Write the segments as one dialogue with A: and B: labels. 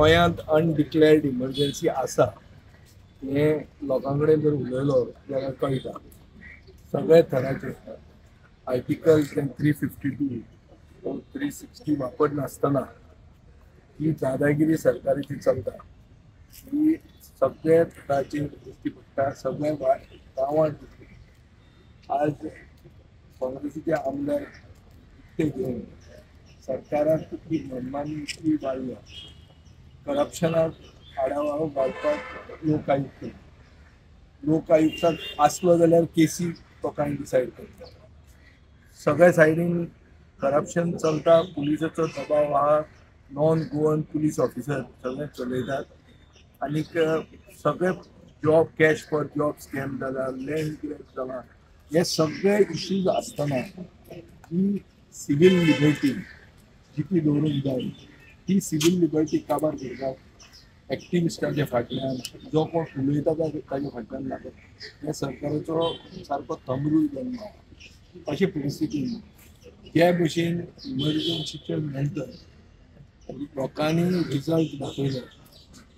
A: गोंयांत अनडिक्लेअर्ड इमर्जन्सी आसा हे लोकां कडेन जर उलयलो जाल्यार कळटा. सगळे थराचे आर्टिकल 352 360 वापरनासतना ही दादागिरी सरकाराची चलता. ही सगळे थराचे गोष्टी पडटा, सगळे गांवांत. आज काँग्रेसीचे आमदार ते घेवन सरकाराक कितली मनमानी इतली वाडल्या. करप्शनाक आडावो घालपाक लोक आयुक्ताक आसलो जाल्यार केसी तो कांय डिसायड करता. सगळे सायडीन करप्शन चलता, पुलिसाचो दबाव आहा, नॉन गोवन पुलीस ऑफिसर सगळे चलयतात. आनीक सगळे job cash for job scam जाला, लँड ग्रॅब जाला. हे सगळे इश्यूज आसतना ही सिवील लिबर्टी जितली दवरूंक जाय ती सिवील लिबर्टी काबार करतात एक्टिविस्टांच्या फाटल्यान, जो कोण उलयता ताच्या फाटल्यान लागत. ह्या सरकाराचो सारको थंबरूल जाल्लो अशे परिस्थितीन त्या भशेन इमर्जन्सीच्या नंतर लोकांनी रिजल्ट दाखयलो.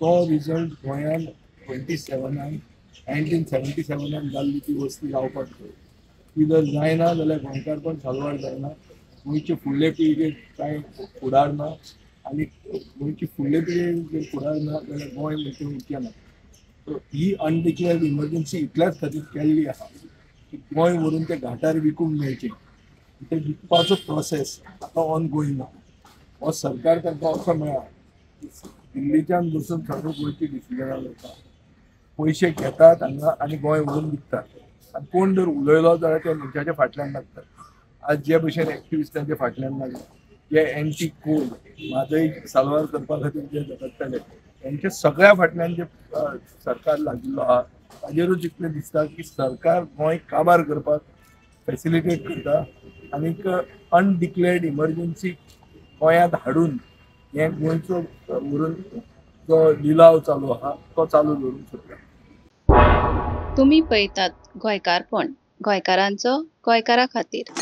A: तो रिजल्ट गोंयांत 1977 जाल्ली ती वस्ती जावपाक जाय. ती जर जायना जाल्यार गोंयकारपण साल्वार जायना. गोंयचे फुडले पिळगेक कांय फुडार ना. आनी गोंयचे फुडले पिळगेक जर फुडार ना जाल्यार गोंय म्हणजे उरचें ना. सो ही अनडिक्लेअर्ड इमर्जन्सी इतल्याच खातीर केल्ली आहा की गोंय व्हरून ते घाटार विकूंक मेळचें. ते विकपाचो प्रोसेस आतां ऑन गोईंग आहा. हो सरकार तांकां असो मेळ्ळा दिल्लीच्यान बसून सगळ्यो गोंयची डिसिजनां घेता, पयशे घेतात हांगा आनी गोंय व्हरून विकतात. आनी कोण जर उलयलो जाल्यार त्या मनशाच्या फाटल्यान लागतात. आज जे भशेन एक्टिविस्टांच्या फाटल्यान लागले, जे एंटी कोल म्हादय साल्वार करपा खातीर जे झगडटाले तांच्या सगळ्या फाटल्यान जे सरकार लागिल्लो आहा ताजेरूच इतलें दिसता की सरकार गोंय काबार करपाक फॅसिलिटेट करता. आनीक अनडिक्लेअर्ड इमर्जन्सी गोंयांत हाडून हे गोंयचो व्हरून जो लिलाव चालू आहा तो चालू दवरूंक सोदता.
B: तुम्ही पळयतात गोंयकारपण, गोंयकारांचो गोंयकारा खातीर.